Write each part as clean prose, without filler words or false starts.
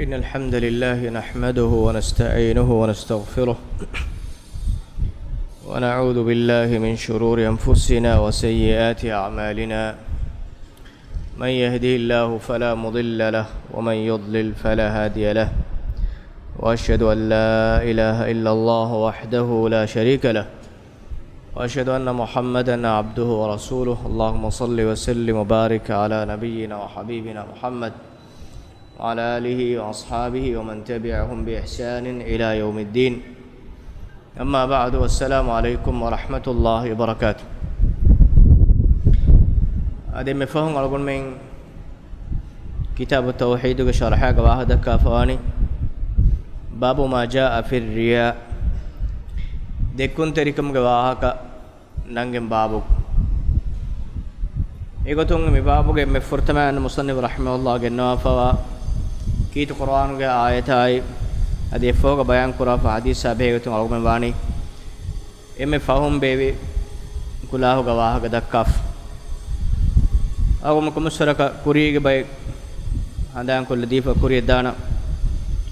إن الحمد لله نحمده ونستعينه ونستغفره ونعوذ بالله من شرور أنفسنا وسيئات أعمالنا من يهده الله فلا مضل له ومن يضلل فلا هادي له وأشهد أن لا إله إلا الله وحده لا شريك له وأشهد أن محمدا عبده ورسوله اللهم صل وسلم وبارك على نبينا وحبيبنا محمد وعلى آله وأصحابه ومن تبعهم بإحسان إلى يوم الدين أما بعد والسلام عليكم ورحمة الله وبركاته أدم فهم أقول من كتاب التوحيد وشرحه واحد كافواني باب ما جاء في الرياء دكون تريكم جواهك نعم بابو إيقتون مبابو جم فرتمان مصنف رحمه الله جنوا فوا كيت قرآن کے آیت آئی ادی فوق بیان کرا حدیث صحابہ تو علوم بانی ایم فهم بیوی کلاه گواہ گدکاف او مکم سرک کری کے بے ہندان کو لطیف کری دانا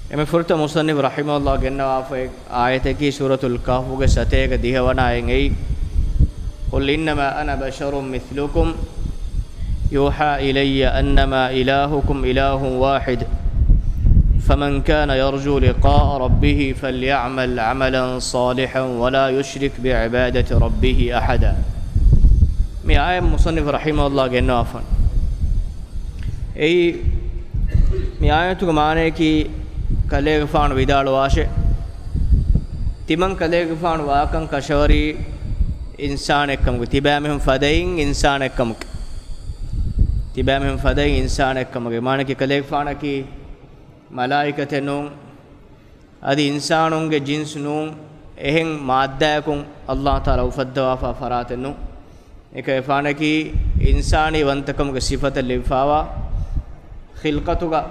ایم فرت مصنف رحمہ اللہ گنوا ف آیت کی سورۃ الکهف کے ستے کے دیہونا ای قل انما انا بشر مثلكم يوحى الي انما الهكم اله واحد فمن كان يرجو لقاء ربه فليعمل عملا صالحا ولا يشرك بعبادة ربه أحدا مي آية مصنف رحمه الله جنة عفن أي مي آية تكمانة كي كليغ فان ويدال واشة تمن كليغ فان واقن كشوري إنسان كم تبامهم فدين إنسان كم تبامهم فدين إنسان كم مانة كي كليغ فان كي ملائكتنون ادي انسانون کے جنس نون اہن مادہ اللہ تعالی افدوا فراتنو ایک فانا کی انسانی ونتکم کے صفت لفاوا خلقتگا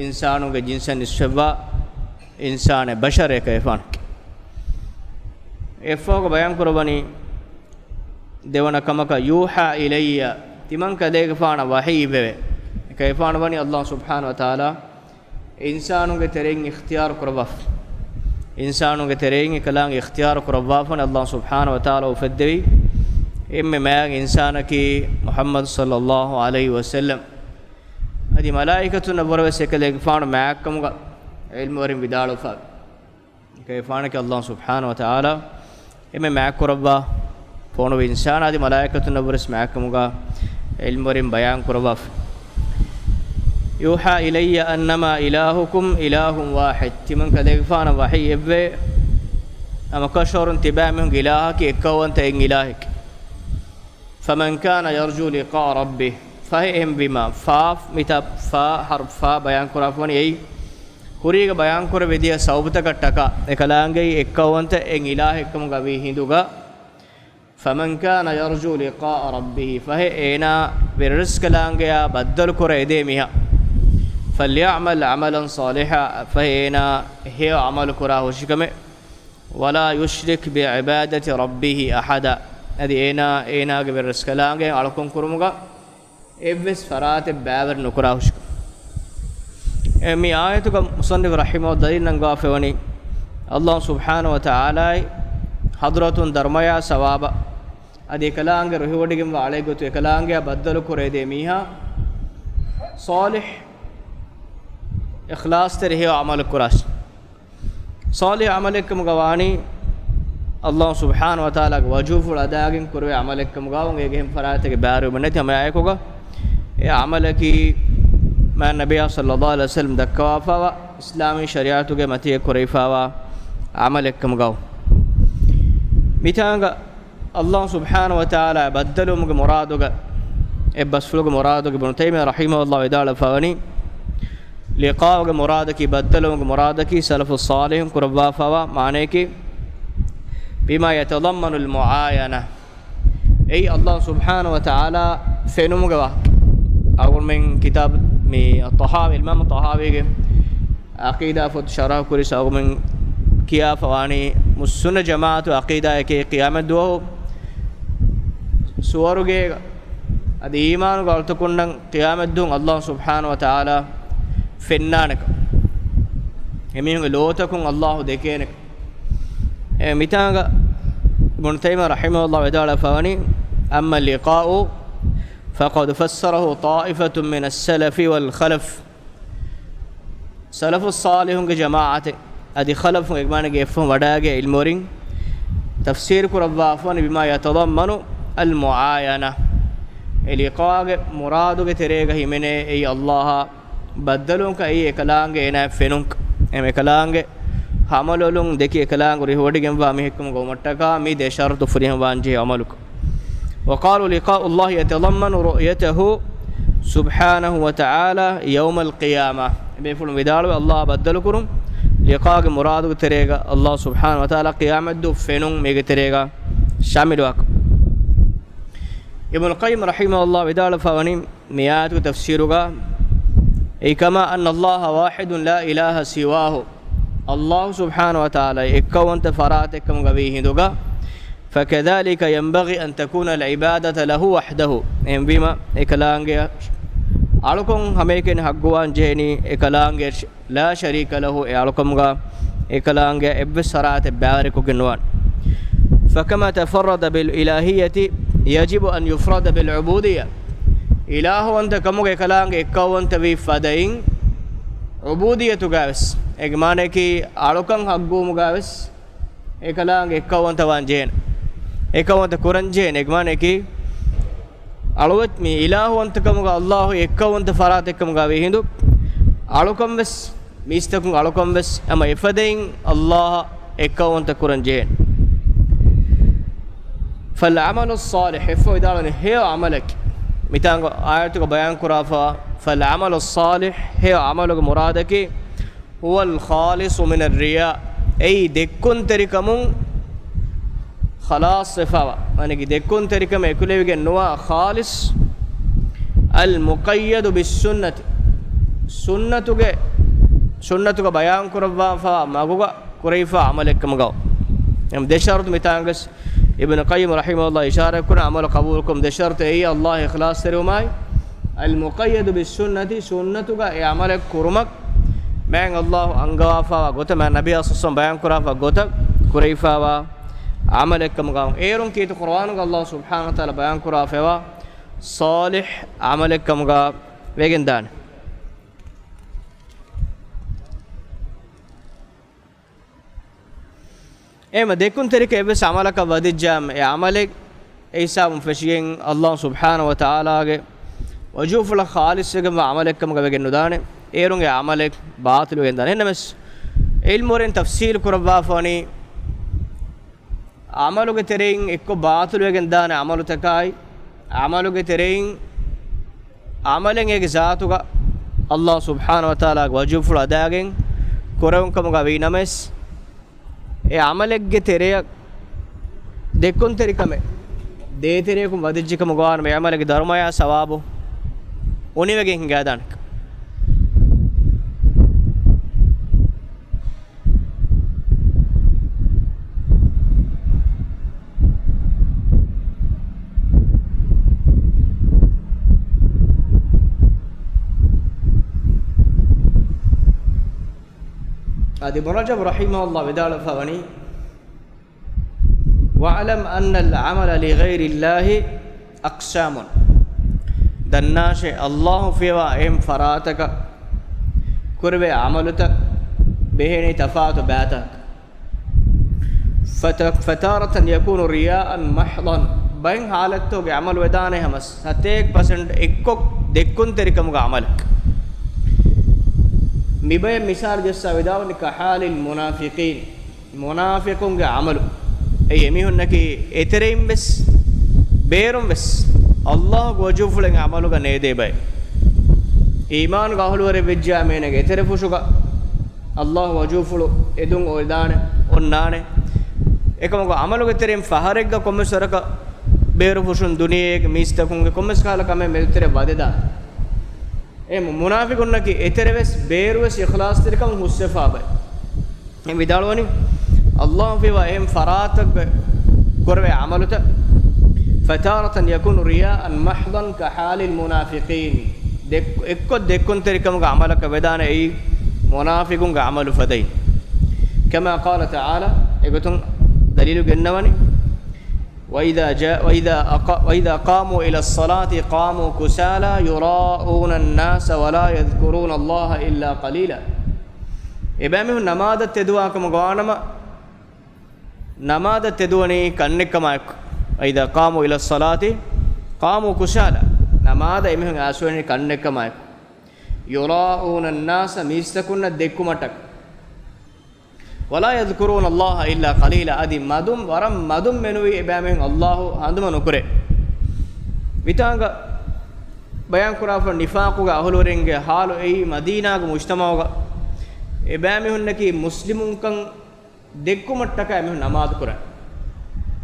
انسانوں کے جنس نسبا انسان بشر ایک فان افو کو بیان قربانی دیونا کمک یوحا الی تمن کا دیکھ فانا وحی بے کیفان بنی اللہ سبحانہ وتعالی انسانوں کے ترین اختیار کرواف انسانوں کے ترین کلام اختیار کروافن اللہ سبحانہ وتعالی فدوی ام میں انسان کی محمد صلی اللہ علیہ وسلم ادی ملائکۃ نبور سے کلے فان محکم کا علم ورم بدال فا کیفان کہ اللہ سبحانہ وتعالی ام میں کروا فون انسان ادی ملائکۃ نبور سے محکم کا علم ورم بیان کرواف يوحى إلي أنما إلهكم إله واحد تمن كذفان وحي إبوي أما كشور انتبامهم إلهك إكوان تإن إلهك فمن كان يرجو لقاء ربه فهم بما فاف متاب فا حرف فا بيان كرافوني أي كوريك بيان كر بديا صوبتك التكا إكلانجي إكوان تإن إلهك مغبي هندوغا فمن كان يرجو لقاء ربه فهنا بالرزق لانجيا بدل كر إديمها فليعمل عملا صالحا فهنا هي عمل كراه شكمه ولا يشرك بعبادة ربه أحدا هذه اينا قبل رسكلانge علكم كرمغا ابس فرات بابر نكراه شكم مي آيتك مصنف رحمه دليل نغا فوني الله سبحانه وتعالى حضرة درميا ثواب ادي كلانge رهوديگم عليگو تو كلانge بدل كره دي ميها صالح اخلاص ترهي عمل كراش صالح عملكم غواني الله سبحانه وتعالى وجوف الاداغن كروي عملكم غاون ايگهم فراتك بارو منتي ما ايكوغا اي عملكي ما النبي صلى الله عليه وسلم دكوافا اسلامي شريعتو کے متي كريفاوا عملكم غاو ميتانغا الله سبحانه وتعالى بدلوا مرادوغا ابسفلوغ مرادوغ ابن تيميه رحمه الله تعالى فاني لقاء مراد کی بدلوں مراد کی سلف الصالح قربا فوا معنی کی بما يتضمن المعاينه اي الله سبحانه وتعالى فنمغوا اول من كتاب میں الطحاوی امام الطحاوی کے عقیدہ فت شرح کری سو من کیا فوانی مسن جماعت عقیدہ کے قیامت دو سورگے ادی ایمان غلط کنن قیامت دون اللہ سبحانه وتعالى fennanak emihun lotakun Allah dekenek mitanga ibn Taymiyyah rahimahullah ta'ala fawani amma liqa'u faqad fassarahu ta'ifatun min as-salaf wal khalaf salaf as-salihun ge jama'at adi khalaf egmane ge fon wadage ilmorin tafsir kurabba afwan bima yatadammanu al-muayana liqa'ge muradu ge terega himene ei Allah baddalun ka ei ekalaange ena fenunk em ekalaange hamalolun deki ekalaangu rihodigen wa mihekkum gomattaka mi de shartu furihan wanje amaluk وقالوا لقاء الله يتضمن رؤيته سبحانه وتعالى يوم القيامة بيفول مدار الله بدل كرم لقاء مراد تريغا الله سبحانه وتعالى قيامة دو فينون ميغ تريغا شامل واك ابن القيم رحمه الله بدال فواني ميات تفسيرها اي كما ان الله واحد لا اله سواه الله سبحانه وتعالى اكون تفراتكم غبي هندوغا فكذلك ينبغي أن تكون العبادة له وحده بما إكلانجي ألكم هميكن حقوان جيني إكلانجي لا شريك له ألكمغا إكلانجي إبسرات بارك جنوان فكما تفرد بالإلهية يجب أن يفرد بالعبودية إله أنت كمغا إكلانجي إكوان تبي فدين عبودية تغاوس إجمانكي ألكم حقو مغاوس إكلانجي إكوان توان جين ekawanta kuranjeen egmane ki alwat mi ilahu antakam ga Allah ekawanta farat ekam ga we hindu alukam wes mistakun alukam wes ama ifadein Allah ekawanta kuranjeen fal amalu salih ifo idalane he amalak mitanga ayatu ga bayan kurafa fal amalu salih he amalu ga muradaki huwa al khalis min ar riya ay dekkun terikamun خلاص صفاوة يعني كده كون تريكا ما يكون ليه نوا خالص المقيد بالسنة سنة بيان كربا فا ما جوا كريفا عملك كم جاو يعني ده شرط متانجس ابن القيم رحمه الله إشارة كنا عمل قبولكم ده شرط إيه الله إخلاص تروماي المقيد بالسنة سنة عملك كرمك ما الله أنجوا فا قطع ما النبي صلى الله عليه وسلم بيان كرافا قطع كريفا عملك كم قام ايرون كيت قرآن الله سبحانه وتعالى بيان كرا فوا صالح عملك كم قام ويجن دان اما ديكون تريك بس عملك ودي جام عملك ايسا مفشين الله سبحانه وتعالى وجوف الخالص كم عملك كم قام ويجن دان ايرون عملك باطل ويجن دان انما علمورين تفسير كربا فاني amaluge terein ekko baatulu wegen daane amalu takai amaluge terein amalen ege zaatuga Allah subhanahu wa taala wajuful adagen korawun kamuga vinames e amalege tereya dekkon terikame de terekum wadijjikam gowan me amalege dharmaya sawabu oni wegen hinga danak هذا ابن رجب رحمه الله بدال فغني واعلم أن العمل لغير الله أقسام دناش الله في وهم فراتك كرب عملتك بهني تفات باتك فتارة يكون رياء محضا بين حالته بعمل ودانه همس 1% اكو دكون تركم عملك مبين مثال جسا وداون كحال المنافقين منافقون عملوا اي يميهن نكي اتريم بس بيرم بس الله وجوف لن عملوا نيدي باي ايمان غاهلو ر بجا مينك اترفوشوغا الله وجوف ادون اودان اونانه ekamago amaluge terem faharegga kommesoraka beeru fushun duniyege mistakunge kommes kala kame metere badeda em munafiqunnaki etereves beeruves ikhlas terikam hussefa bay em vidalwani allah fiwa em faratak korwe amaluta fataratan yakunu riya'an mahdan ka halil munafiqin ekko dekkon terikamuga amalaka vedana ei munafiqunga amalu fadain kama qala ta'ala egotun dalilu gennawani وإذا قاموا إلى الصلاة قاموا كسالى يراءون الناس ولا يذكرون الله إلا قليلا إبامه نماذ تدواكم غانما نماذ تدوني كنكما وإذا قاموا إلى الصلاة قاموا كسالى نماذ إمهم أسوني كنكما يراءون الناس ميستكون دكمتك ولا يذكرون الله إلا قليلا أدي مدم ورم مدم منوي إبامهم الله عندما نكره بيتانغ بيان كرافة نفاقه أهلورينغ حالو أي مدينة مجتمعه إبامهم نكى مسلمون كان دكمتك إبامهم نماذ كره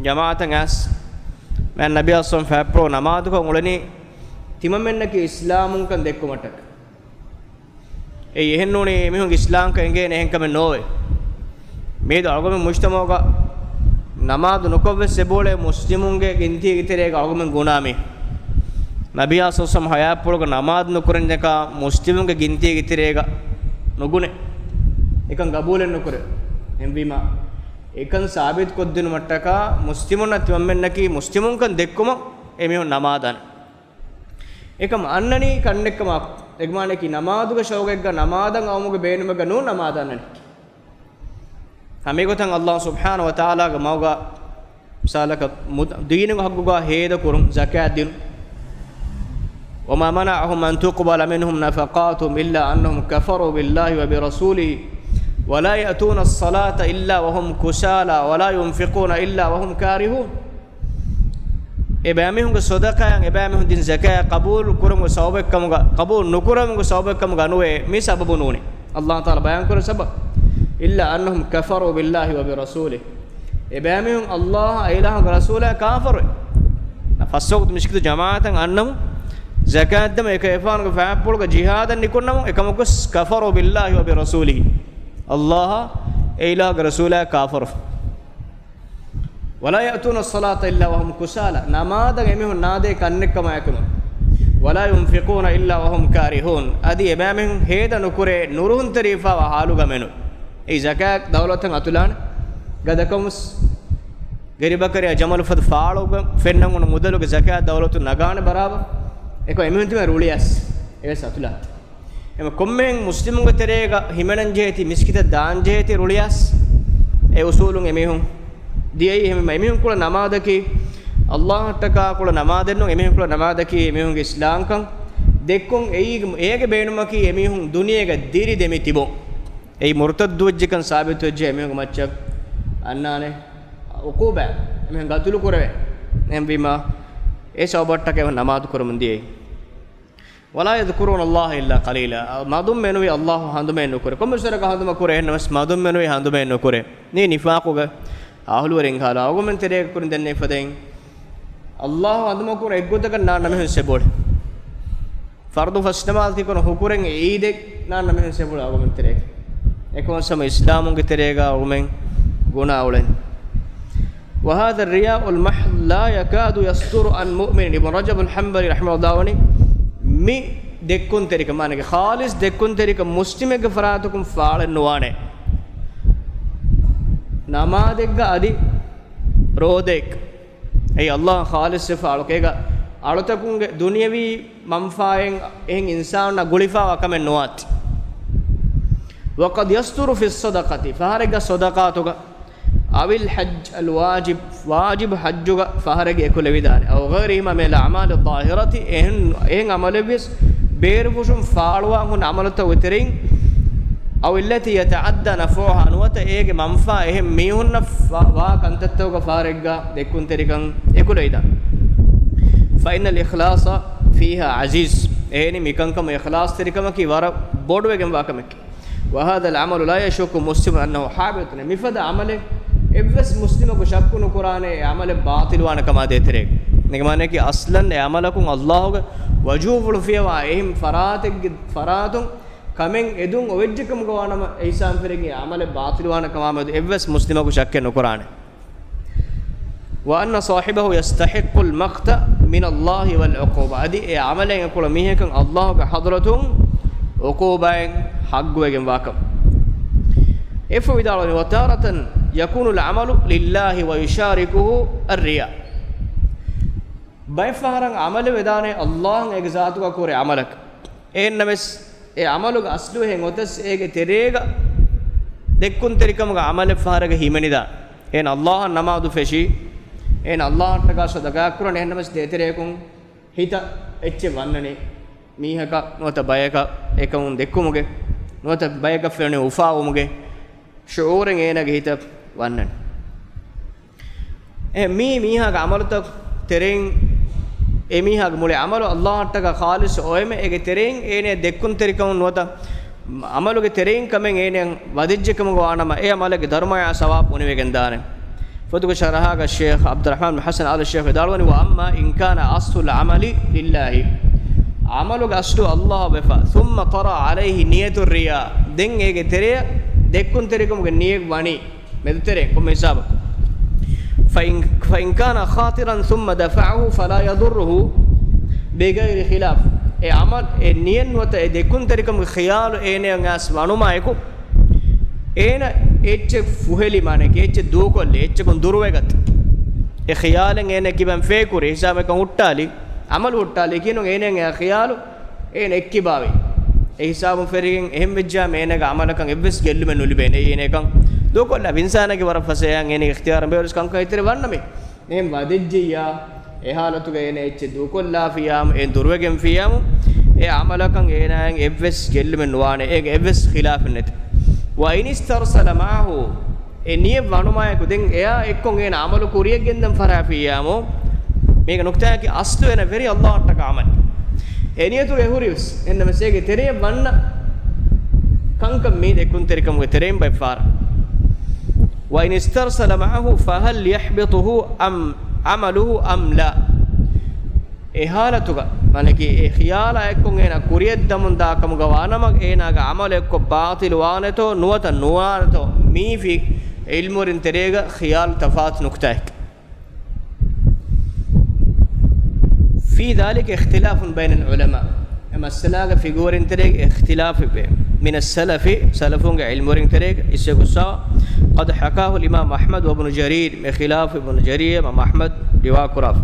جماعة ناس من النبي صلى الله عليه وسلم فبرو نماذ كه مولني تيممن نكى إسلامون كان دكمتك أي يهنوني إبامهم إسلام كإنجي نهين كمن نوه මේ දල්ගම මුජ්තමෝග නමාදු නොකවෙ සෙබෝලේ මුස්ලිමුන්ගේ ගින්ති ඉතරේ ගල්ගම ගුණාමි නබියා සොසම් හයා පොලක නමාදු නොකරන එක මුස්ලිමුන්ගේ ගින්ති ඉතරේ නොගුනේ එකන් ගබූලෙන් නොකර එම්විම එකන් සාබිත් කොද්දින මට්ටක මුස්ලිමුන් අත්වම්මෙන්නකි මුස්ලිමුන් කන් දෙක්කම එමිහු නමාදන් එකම අන්නනි කන්නෙක්කම එග්මානකි නමාදුග ෂෝගෙග්ග නමාදන් අවමුගේ බේනුමග නෝ නමාදන්නනි हमेगोतंग अल्लाह सुब्हानहु व तआला ग मौगा मिसालक दीन ग हग्गुगा हेद कुरुम ज़कात दिन वमा मनअहुम अन तुक़बल मिनहुम नफ़क़ातुहुम इल्ला अन्नहुम कफ़रू बिल्लाहि व बिरसूलिहि वला यअतूना अस्सलाता इल्ला वहुम कुसाला वला युनफ़िक़ूना इल्ला वहुम कारिहून एबामिहुं ग सदका एबामिहुं दिन ज़कात क़बूल कुरुम सौबकम ग क़बूल नुकुरम ग सौबकम ग नुवे मी सबब नूने अल्लाह ताला बयान कर सबब إلا أنهم كفروا بالله وبرسوله إبامهم الله إله رسوله كافر فسوق مشكلة جماعة أنهم زكاة دم إكيفان فعبول جهادا نكونهم إكمكس كفروا بالله وبرسوله الله إله رسوله كافر ولا يأتون الصلاة إلا وهم كسالى نماذج إمهم نادي كأنك ما يكونون ولا ينفقون إلا وهم كارهون أدي إبامهم هيدا نكره نورون تريفا وحالو منه ඒ zakat දවලතන් අතුලාන ගදකමුස් ගරිබකරිය ජමල් ෆද ෆාලෝග ෆෙන්නන් උන මුදලුග zakat දවලතු නගාන බරාබ එක එමෙන්තුම රුලියස් ඒ සතුලාත් එම කොම්මෙන් මුස්ලිමුන්ග තෙරේග හිමනන් ජේති මිස්කිත දාන් ජේති රුලියස් ඒ උසූලුන් එමෙහුන් දියයි එමෙහුන් කුල නමාදකි අල්ලාහ් තකා කුල නමාදෙන්නු එමෙහුන් කුල නමාදකි එමෙහුන්ගේ ඉස්ලාම්කම් දෙක්කොන් ඒගේ බේනුමකි එමෙහුන් දුනියේග දිරි දෙමි තිබෝ ඒ මුර්තද් වජ්ජකන් සාබිත වජ්ජ එමෙහුන් මච්චක් අන්නානේ උකූබ එමෙහුන් ගතුළු කරවේ එම් විමා ඒ සෝබට්ටක එව නමාදු කරමුන්දී ولا يذكرون الله إلا قليلا مادم منوي الله هندم نكره كم سرق هندم كره نمس مادم منوي هندم نكره ني نفاقوغا أهل ورين خالا أقوم من ترى كورن دنيا فدين الله هندم كره إقودك نان نمه سبول فرض فاستمال تي كونه كورن إيدك نان نمه سبول أقوم من ترى إكون سما إسلامون كتريغا ومن غنا أولين وهذا الرياء المحض لا يكاد يستر عن مؤمن ابن رجب الحنبلي رحمه الله وني مي دكون تريك مانك خالص دكون تريك مسلم غفراتكم فعل نوانه نماذج ادي رودك اي الله خالص فعل كيغا අලතකුන් දුනියවි මම්ෆායෙන් එහෙන් ඉන්සාන ගුලිෆා වකම නොවත් وقد يستر في الصدقه فهرج صدقاتك او الحج الواجب واجب حجك فهرج يكل ودان او غيرهما من الاعمال الظاهره ان عمل بس بيرفشم فالوا هن عملته وترين او التي يتعدى نفعها نوت ايگ منفع اهم ميهن وا كنتتوك فهرج دكون تريكن يكل ودان فإن الإخلاص فيها عزيز يعني ميكانكم إخلاص تريكم كي وارا بودوغم واكمك وهذا العمل لا يشك مسلم أنه حابط مفد عمله إبس مسلم کو شک نو قرآن عمل باطل وانا كما دیترے نگمانے کہ اصلا عملكم الله وجوب فيه واهم فراتم كمن ادون وجكم گوانا ایسان فرگی عمل باطل وانا كما إبس مسلم کو شک نو قرآن وأن صاحبه يستحق المقت من الله والعقوبة أدي عملين يقول ميهك الله كحضرتهم عقوبة حق وجن واكم إفويدا وتارة يكون العمل لله ويشاركه الرياء بيفهرن عمل ودانه الله إجزاتك كوري عملك إنمس عملك أصله هنغتس تريغا دكون تريكم عمل فهرك هيمنيدا إن الله نماذج فشي إن الله تكا صدقا كرون إنمس ديتريكم هيتا إتش وانني ميهكا نوتا بايكا إكون دكومك نوتا بايكا فيرني وفاومك شعورين إنك هيتا وانن ميهاك عملتك ترين ميهاك مولي عملو الله تكا خالص أويم إيه ترين إني دكون تريكم نوتا عملو ترين كمين إني وديجكم غوانما إيه عملك درمايا ثواب ونيجندانه فتوك شرحها الشيخ عبد الرحمن بن حسن آل الشيخ داروني وأما إن كان أصل العمل لله عملك أصل الله بفا ثم طرأ عليه نية الرياء دين إيه تري دكون تريكم نية واني مدتري كم حساب فإن كان خاطرا ثم دفعه فلا يضره بغير خلاف عمل نية وت دكون تريكم خيال إيه ناس وانو ما يكو إيه إيش فهلي مانك إيش دوكول إيش كون درويغت خيالن إيه كيبان فيكوري حساب كون هوتالي عمل هوتالي كينو إيه خيالو إيه نكيباوي حساب فريقين هم بجام إيه عمل كان إبس جل من نولي بين إيه كان دوكول لا بإنسان كي ورا فسيان إيه اختيار بيورس كان كايتري وانمي نهم وادجيا إيه حالتو إيه إيش دوكول لا فيام إيه درويغم فيام إيه عمل كان إيه إبس جل من وانه إيه إبس خلاف النت وإن استرسل معه إنيه وانوما يكودين إياه إكون إيه عملو كوريا جندم فرع فيامو ميك نقطة كي أصله إنه فري الله تكامل إنيه تو يهوريوس إنه مسيك تريه وانا كانكم ميد يكون تريكم وترين بفار وإن استرسل معه فهل يحبطه أم عمله أم لا إهالتك مالك خيال أكون هنا كوريد دمون داكم غوانما هنا عمل أكو باطل وانتو نوانتو مي في علمورين تريغا خيال تفات نكتاك في ذلك اختلاف بين العلماء أما السلاغ في غورين تريغ اختلاف من السلف سلفون علمورين تريغ إسيقصا قد حكاه الإمام أحمد وابن جرير بخلاف ابن جرير وابن أحمد رواء كراف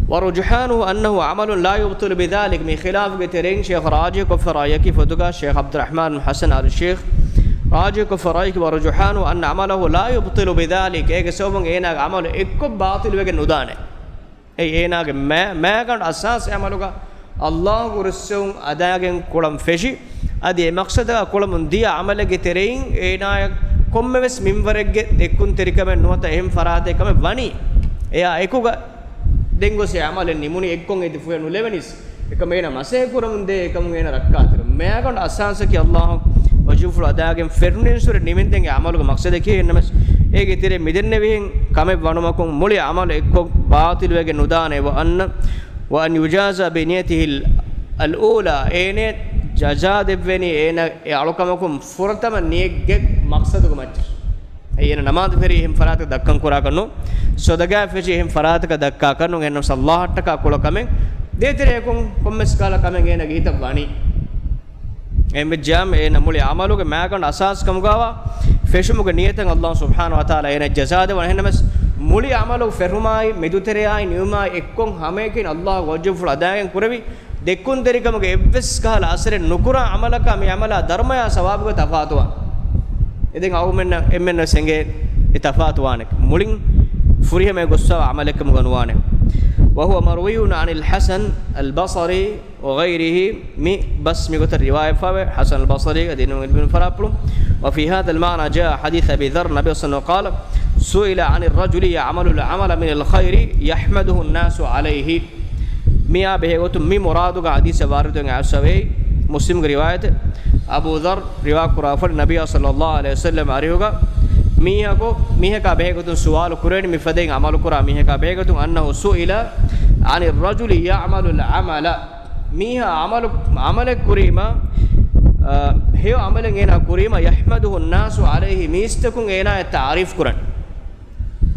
ورجحانه أنه عمل لا يبطل بذلك من خلاف قترين شيخ راجي كفرايك فتقى الشيخ عبد الرحمن بن حسن آل الشيخ راجي كفرايك ورجحانه أن عمله لا يبطل بذلك إيه سوبن إينا عمل إكو باطل وجن ندانه أي إينا ما كان أساس عملك الله ورسول أداعين كلام فشي أدي مقصد كلام دي عمل قترين إينا كم بس من ورق تكون تركب نوتا هم فرادة كم بني إيه إكو dengo se amalen nimuni ekkon edi fuenu levenis ekamena mase kuramunde ekamena rakkatir meagon asansa ki allah wajuful adagen fernin sure nimenden amaluga maqsade ki ennamas ege tire midenne wihen kame wanumakon muli amal ekko baatil wege nudane wa an yujaza bi niyatihi al ula ene jaza deveni ena e alukamakum furatama niyegge maqsaduga machir ayena namaz feri him farat dakkan kura kanno sodaga feji him farat ka dakka kanno enno sallallahu taka kula kamen detere kon kommes kala kamen ena gita bani em jam ena muli amaluge magan asas kamgawa feshumuge niyatan allah subhanahu wa taala ena jazade wa hennamas muli amalu ferumai medutere ai niumai ekkon hamekin allah wajhul adagen kuravi dekkun derikamuge evves kala asre nukura amalaka me amala dharmaya sawabuge tafatuwa ඉතින් අවුමෙන්න එම්මෙන්න සෙන්ගේ ඉතෆාත් වානක මුලින් ෆුරිහම ගොස්සා අමලකම ගනුවානේ وهو مروي عن الحسن البصري وغيره مي بس ميغت الروايه فاوي حسن البصري ادين ابن فرابلو وفي هذا المعنى جاء حديث ابي ذر النبي صلى الله عليه وسلم قال سئل عن الرجل يعمل العمل من الخير يحمده الناس عليه ميا بهغت مي مرادو حديث وارد عسوي مسلم روايه أبو ذر رواية كرافر النبي صلى الله عليه وسلم أريوغا ميهكا بهجتون سؤال كورين مفدين عمل كورا ميهكا بهجتون أنه سئل عن الرجل يعمل العمل ميها عمل كريما هي عمل هنا كريما يحمده الناس عليه ميستكون هنا التعريف كورن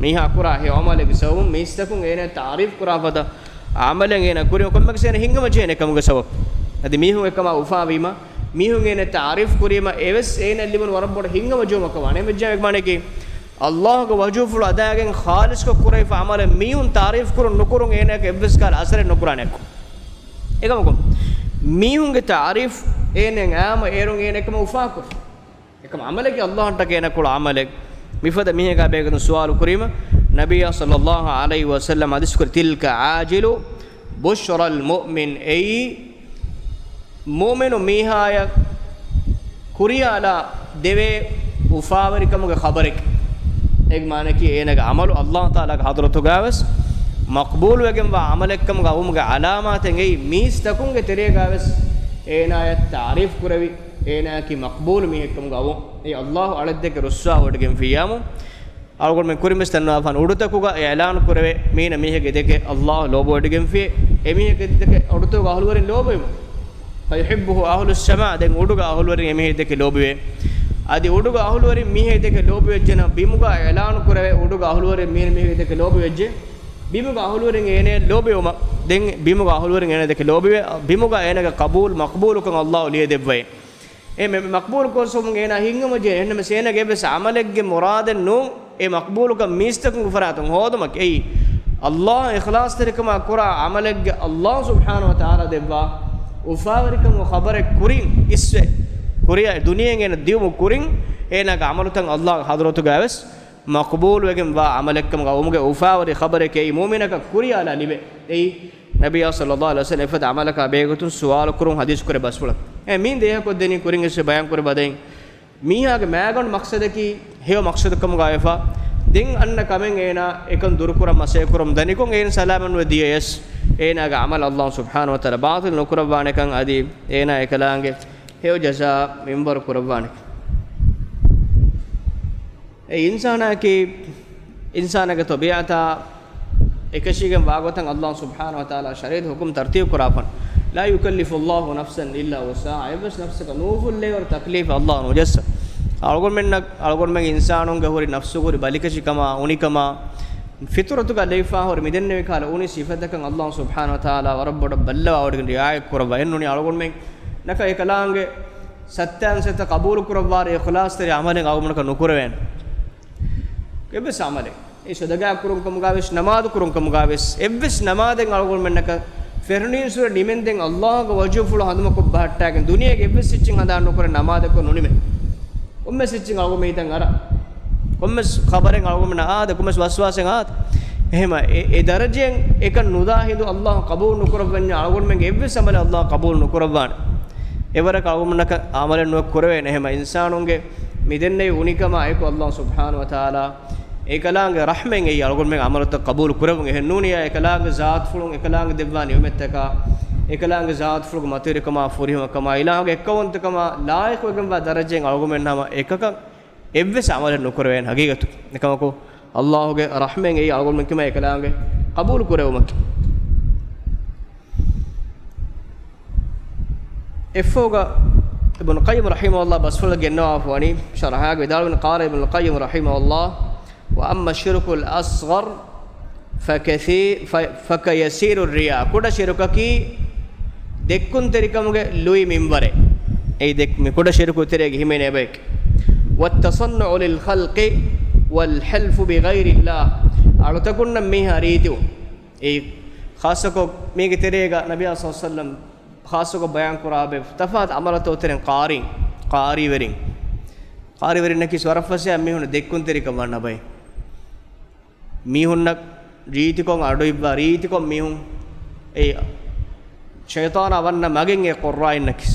mīha kurā he amalege sawum mistakun ene taarif kurā pada amalen ene kuri okommak sene hingama jene kamuge sawab adi mihun ekama ufa wima mihun ene taarif kurima eves ene limun warabboda hingama joma kawane mejja ek mane ki Allah ge wajuful adagen khalis ko kurai fa amale mihun taarif kurun nukurun ene ke eves kal asare nukurane ko ekam mihun ge taarif ene ama erun ene ekama ufa kur ekam amale ki Allah ta ke ene ko amale mifada mihe ka begun sual kurima nabiy sallallahu alaihi wasallam hadis kur tilka ajilu bushra al mu'min ay mu'minu mihaya kuriyala deve ufawarikamuge khabarek ek mane ki enega amalu Allah taala ge hadratu gaves maqbul wegen wa amalekkam ga umuge alamaten ei mis takunge tere gaves enaya taarif kuravi ena ki maqbul mi ekkam ga awu ei Allah aladdeke russa wodgen fiyamu algol men kurimis tanwa fan uduta elan kurave meena mihege deke Allah lobo wodgen fi emihege deke uduta ga ahluwarin lobo fayuhibbuhu ahlus sama den uduga ahluwarin emihege deke lobo adi uduga ahluwarin mihege deke lobo wejjena bimuga elan kurave uduga ahluwarin mihege deke lobo wejje bimuga ahluwarin ene lobeyuma den bimuga ahluwarin ene deke lobo bimuga enega qabul maqbulukan Allah liye devwe e me maqbul ko som ena hingama je enne sena gebe amalegge muraden nu e maqbul ka mistakun faratun hodumak ei Allah ikhlas terikama kura amalegge Allah subhanahu wa taala devwa ufawarikam khabare kurin iswe kuriya duniyen ena diumu kurin ena ga amalutan Allah hadratu gaves maqbul wegen wa amalekkam ga umuge ufawari khabare ke mu'minaka kuriya la libe ei nabiy sallallahu alaihi wasallam ifad amalaka begutun suwal kurun hadis kore basfula e min deha ko deni kurin ese bayan kore baden miha ge magon maqsad ki heo maqsad kam ga efa din anna kamen ena ekon durukura mase kurum dani kon en salaman we dies ena ga amal Allah subhanahu wa taala baatil nukurabane kan adi ena ekalange heo jaza minbar kurabane e insana ke tabiata ekashigen wagotan Allah subhanahu wa taala sharid hukum tartib kurafan la yukallifu Allah nafsan illa wusa'a bas nafsaka nuful lever taklif Allah nujassa algon men insanun ge hori nafsu hori balikashi kama unikama fitratu ga leifa hori midenne kala uni sifatakan Allah subhanahu wa taala warabboda balla awdigen riaya kurava ennuni algon men naka ekalange satyan seta qabul kurawar ikhlas teri amalen awmunaka nukuraven kebe samale e sodaga kurun kamugaves namaz kurun kamugaves evves namaden algol mennaka fernin sur nimenden Allah ga wajuful haduma ko bahatta gen duniya ge evves sichin hada nokore namaz ko nunime umme sichin algol meitan ara umme khabaren algol mena aada kumes waswasen aad ehema e darajen ekan nudahidu Allah qabul nukurabanya algol men ge evves amale Allah qabul nukuraban evara algol menaka amalen nok kurave ehema insanunge midenne unikama eko Allah subhanahu wa taala ekalange rahmen ei algon men amalat qabul kuravun ehennuniya ekalange zaat fulun ekalange devwani umettaka ekalange zaat fulun matirikama furihuma kama ilahange ekkawontakama laayik wegamba darajen algon men nama ekaka evves amalan nukurwen hagigatu ekamako Allahuge rahmen ei algon men kima ekalange qabul kurawumak efoga ibn qayyim rahimahullah basful gennawa afwani sharaha ge dalun qala ibn qayyim rahimahullah وأما الشرك الأصغر فكيسير الرياء كودا شرككي دكون تريكمغه لوي منبره اي دك كودا شركو تريغ هيمين ابيك والتصنع للخلق والحلف بغير الله على تكون ميها ريتو اي خاصكو ميغ تريغا نبي صلى الله عليه وسلم خاصكو بيان قرابه تفات عملتو ترين قاري ورين نكي سورفسيا ميهون دكون تريكم ورنا باي මීහුන්නක් රීතිකොන් අඩොයිබ්බා රීතිකොන් මීහුන් ඒ ෂයිතාන වන්න මගෙන් ඒ කොර්රායින්නකිස්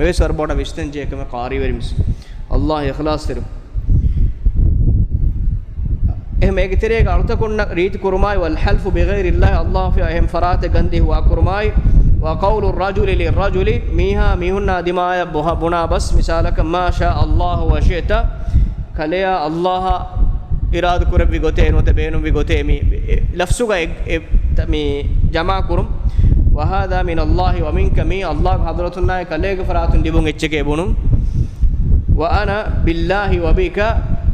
මේ සර්බෝඩ විස්තෙන් ජේකම කාරී වෙරිමිස් අල්ලාහ් ඉඛලාස් තෙරු එහෙම ඒක තෙරේක අර්ථ කොන්න රීති කුරුමායි වල් හල්ෆු බිගෛරිල්ලාහ් අල්ලාහ් ෆි එහෙම ෆරාත ගන්දි හුවා කුරුමායි wa qawlu ar-rajuli lir-rajuli mihunna dimaya buha bas misalaka ma sha Allah wa shi'ta kaleya Allah irad kurbi gote enote beenum vi gote mi lafsuga mi jama kurum wa hadha min Allah wa minka mi Allah hadratuna kalega faratun dibun echke bunum wa ana billahi wa bika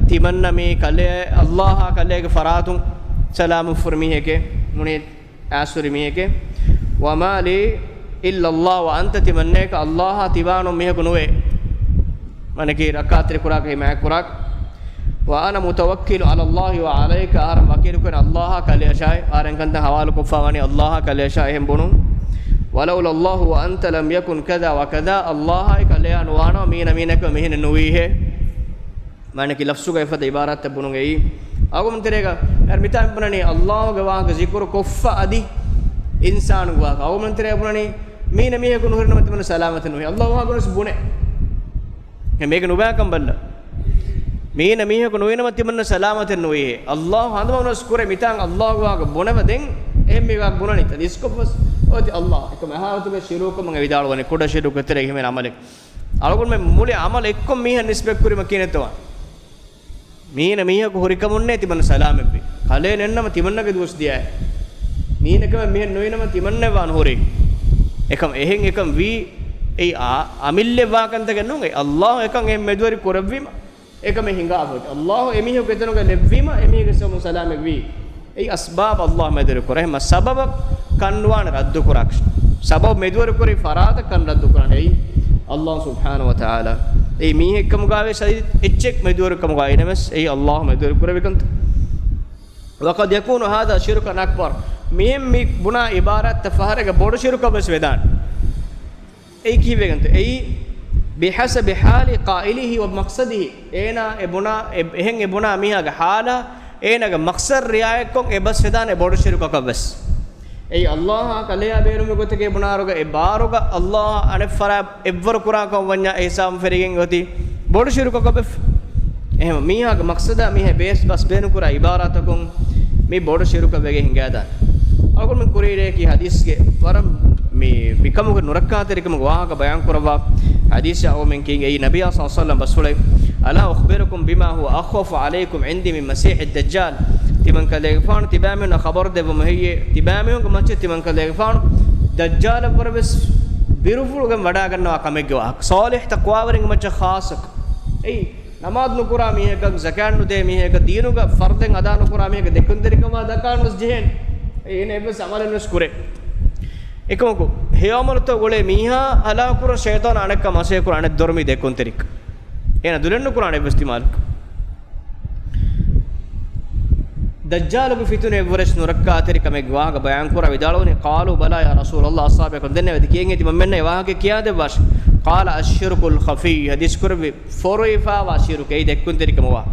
timanna me kale Allah kale ge faratun salamu furmiheke munit asuri miheke wa mali illa Allah wa anta timanneka Allah tibanu miheke nuwe manaki rakatri kurake ma kurak wa ana mutawakkil ala Allah wa alayka ar wakil kun Allah kale shay aran kanta hawalu kufawani Allah kale shay hem bunu walaula Allah wa anta lam yakun kadha wa kadha Allah kale anwana mina minaka mihin nuwihe manaki lafsuga ifada ibarat bunu gei agum terega yar mitam bunani Allah ge wa ge zikr kuffa adi insanu wa agum terega bunani mina mihe kun hurna matman salamatan nuhi Allah wa gunus bune මේක නුබෑකම් බල්ල මේන මීහක නොවෙනම තිමන්න සලාමතෙන් නොවේ අල්ලාහ් හඳවනස් කුරේ මිතන් අල්ලාහ් වාග බොනව දෙන් එහෙම මේක ගුණනිත දිස්කොපස් ඔති අල්ලාහ් එක මහාතුගේ ශිරූක මගේ විදාලවනේ කුඩ ශිරූක තෙර එහෙම අමලෙක් අලගොන් මේ මුලේ අමල එක්කම මීහ නිස්බෙක් කුරිම කියනතවා මේන මීහක හොරිකමුන්නේ තිමන්න සලාමෙප්පි කලේ නෙන්නම තිමන්නගේ දුස් දියයි මීනකම මීහ නොවෙනම තිමන්නේ වාන හොරේ එකම එහෙන් එකම වී ei amille waakanta gennuge Allah ekan em medwari korabwima ekame hingaavot Allah emihu ketenuge levwima emige somu salame wi ei asbab Allah medwari korahma sabab kanwan raddu korak sabab medwari kori farata kan raddu koran ei Allah subhanahu wa taala ei mi ekam gaave sadid echek medwari kam gaave nemes ei Allah medwari koravikant waqad yakunu hadha shirkan akbar mi buna ibarat tafaharega bodu shirka bes vedan ei kivegante ei bihasab hali qailihi wa maqsadihi ena ebuna ehen ebuna mihaga hala enaga maqsad riayakon ebas sedane bodu shiruka kabas ei Allah kaleya berume gotege bunaruga e baruga Allah anefara evvar kura ko wanya ehsam ferigen goti bodu shiruka kabef ehma mihaga maqsada mihe bes bas benu kura ibaratakon me bodu shiruka wege hingada algon men kurire ki hadis ge waram me bikamuge nurakkaterikam wahaga bayan kurwa hadis ya o men king ei nabiy sallallahu alaihi wasallam basulay ala akhbirukum bima huwa akhwafu alaykum indi min masih ad-dajjal timan kalegfan tibamen khabar devu mahiye tibamen ko mache timan kalegfan dajjal parves birufulugam wada gannawa kamegge wa salih taqwa waring mache khasak ei namaz nukura mihek zakat nu de mihek deenuga farden ada nukura mihek dekunderikama dakan nus jehen ei ne bes amalan nus kure ekamo heyamulto gole miha ala kur shaytan anekka mase kur anek dormi dekunterik ena dulennu kurane bestimal dajjal bu fitune evres nurakka aterika me gwaga bayan kura vidalone qalu bala ya rasulullah ashabakum denne wedi kiyenge ti menne wahage kiyade bash qala ash-shirkul khafi hadis kurbi foroifa wa shirku ei dekunterik mowa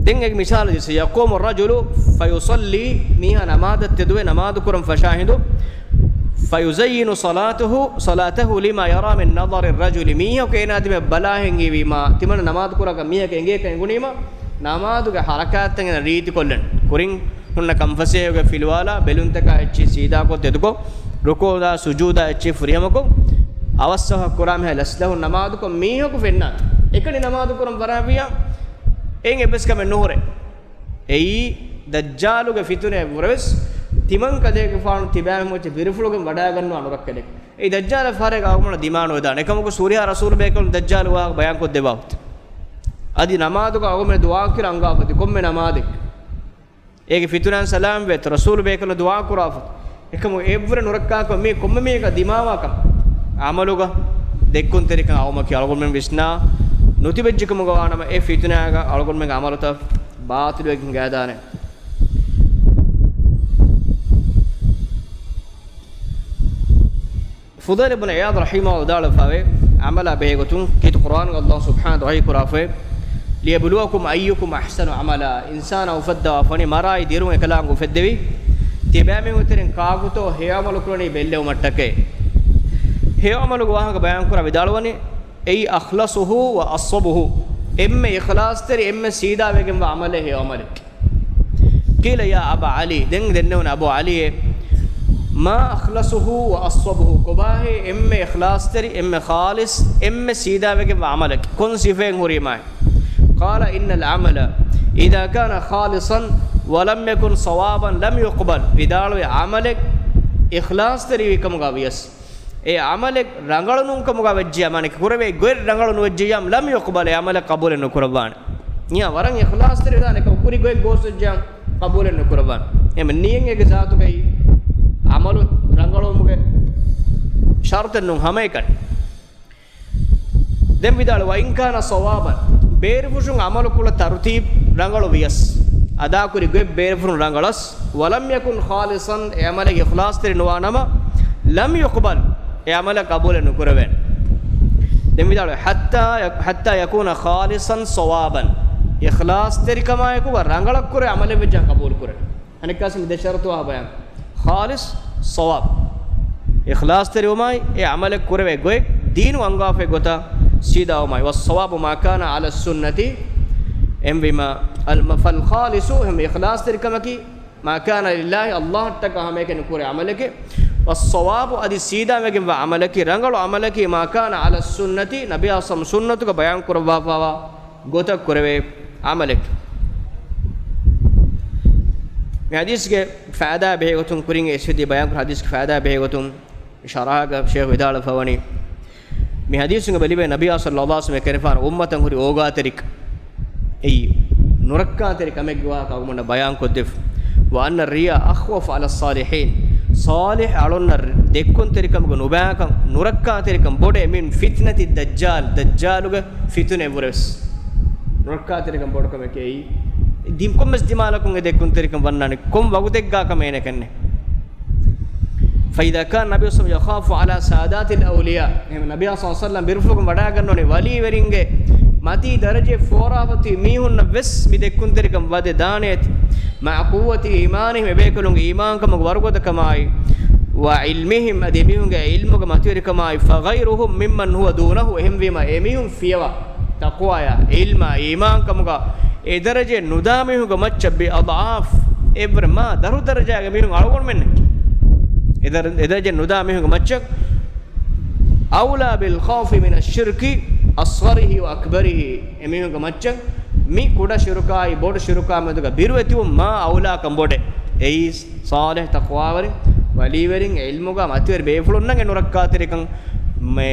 den ek misal dis yaqumu ar-rajulu fayusalli miha namadat tedwe namad kuram fashahidu فيزين صلاته لما يرى من نظر الرجل ميه كينادي بلاهنگي ويما تمن نماز كورا ميه كنگي كنگونيما نمازුge حركات تن ريتي كولن كورين hunna kamfaseyuge filwala beluntaka echi sida ko teduko rukuda sujuda echi furiyamako avassaha kuram he laslahu namaz ko miho ko fennat ekani namaz kuram warawiya en ebes kame nohore ei dajjaluge fitune wurves timan kadege faanu tibam moche birufuluge wada gannu anurakkedek ei dajjal farega agumana dimano edan ekamuko suriya rasul bekon dajjal wa bayan ko debawt adi namaz ko agumana dua kir angapati komme namazek ege fitunan salam vet rasul bekon dua kurafat ekamu evre nurakka ko me komme meka dimawa kam amaluga dekkun terika awma ki algon men visna nutibejjikumu gawanama e fitunaga algon men amaluta baatilu ekin gadane فضيل بن عياض رحمه الله تعالى فاوي عمل بهغتون كيت قران الله سبحانه وتعالى كرافه ليبلوكم ايكم احسن عملا انسان وفدا فني مراي ديرون كلام فدوي تيبامي وترين كاغوتو هيامل كروني بيلو متكه هيامل واهغ بيان كرا විදාලවනේ اي اخلصه واصبه ام اخلاص تري ام سيدا وگم عمل هيامل قيل يا ابا علي دنون ابو علي ما اخلصه واصبه كباه ام اخلاص تري ام خالص ام سيدا وگم عملك كن صفين هريما قال ان العمل اذا كان خالصا ولم يكن صوابا لم يقبل بدال عملك اخلاص تري وكم غاويس اي عملك رنگلنون كم غاوجيا مانك كوربي غير رنگلون وجيام لم يقبل عمل قبول نكربان niya waran ikhlas tere dane ka ukuri goy gosujjam qabulen nukurban em niyen ege zaatu kai amalu rangalo muge shartan nun hame kan dem vidal wa in kana sawaban beerfushun amalu kula tartib rangalo vias ada kuri goy beerfun rangalas walam yakun khalisan e amale ikhlas tere nuwanama lam yuqbal e amala qabulen nukurben dem vidal hatta yakuna khalisan sawaban ikhlas tere kamaye ko rangalak kure amale vejan qabul kure anikasm de shartu abayan khalis sawab ikhlas tere umay e amale kure ve goy dinu angafe gota sida umay was sawabu ma kana ala sunnati em bima al mafal khalisu hum ikhlas tere kamaki ma kana lillahi allah taka hame ken kure amale ke was sawabu adi sida megen wa amale ki rangalu amale ki ma kana ala sunnati nabi asam sunnatu ka bayan kurwa pawa gota kurve amalek me hadis ke faida behegotum kuringe esudi bayan kur hadis ke faida behegotum sharaha ga sheikh vidal fawani me hadis nge belibe nabi sallallahu alaihi wasallam kerfan ummatan huri oga terik ei nurakka terik amegwa ka umma bayan kodef wa anna riya akhwaf ala salihin salih alonna dekkon terikam go nubaka nurakka terikam bode min fitnati dajjaluga fitune vures nurakka terikam bod kame kei dim kommes dimalakum e dekkon terikam wannane kom wagudegga kame ene kenne fa idha kana nabiy sallallahu alaihi wasallam yakhafu ala saadati alawliya em nabiy sallallahu alaihi wasallam birfugum wada gannone wali weringe mati daraje forawati mihunna ves mi dekkon terikam wade danet ma quwwati imanihim ebekulung iman kam wargoda kamai wa ilmihim adibihum ga ilmuga matiri kamai fa ghayruhum mimman huwa dunahu ehim wima emihum fiyawa taqwa ya ilma iman kam ga e daraje nudamihum ga machabbi adaf ebrma daru daraja ga mihum algon menne e daraje nudamihum ga machak awla bil khawfi min ash-shirki asgharihi wa akbarihi emihum ga machak mi kuda shirukai bod shiruka meduga biruetium ma awla kambode ei salih taqwa wari wali werin ilmuga matwer befulun nan enurakka terikan me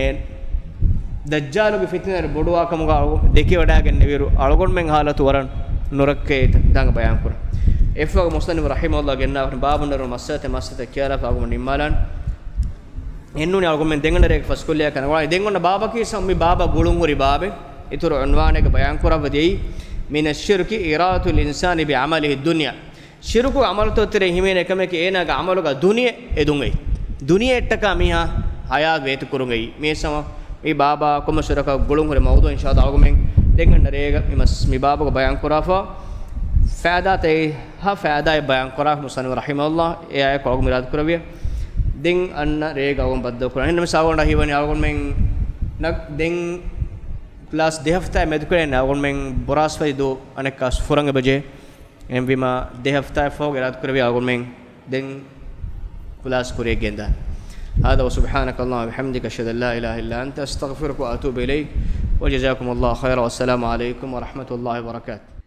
dajjaluge fitner bodwa kamuga deke wada genne veru algon men halatu waran nurakke dang bayan kur efwa muslim rahimahullah genna babunur masata kyala fagum nimmalan ennuni algon men dengana rek faskulya kana wala dengonna baba ki sammi baba gulun uri babe ituru unwane ke bayan kuravadi min ash-shirki iratu al-insani bi amalihi ad-dunya shirku amal to tere himene kame ke ena ga amalu ga duniye edungai duniye ettaka miha haya vetu kurungai me sama me baba koma shiraka gulun hore mawdu inshallah algomen denganna rega mi baba ko bayan kurafa faida te ha faida bayan kuraf musannif rahimahullah e ay ko mirad kuraviya den anna rega on baddo kuran nem sawonda hiwani algomen nak den class de hafta med kure na algon men boras fay do anekas furanga baje em bima de hafta fo gerat kure bi algon men den class kure genda hada wa subhanaka allah wa bihamdika ashhadu an la ilaha illa anta astaghfiruka wa atubu ilayk wa jazakumullahu khairan wa assalamu alaykum wa rahmatullahi wa barakatuh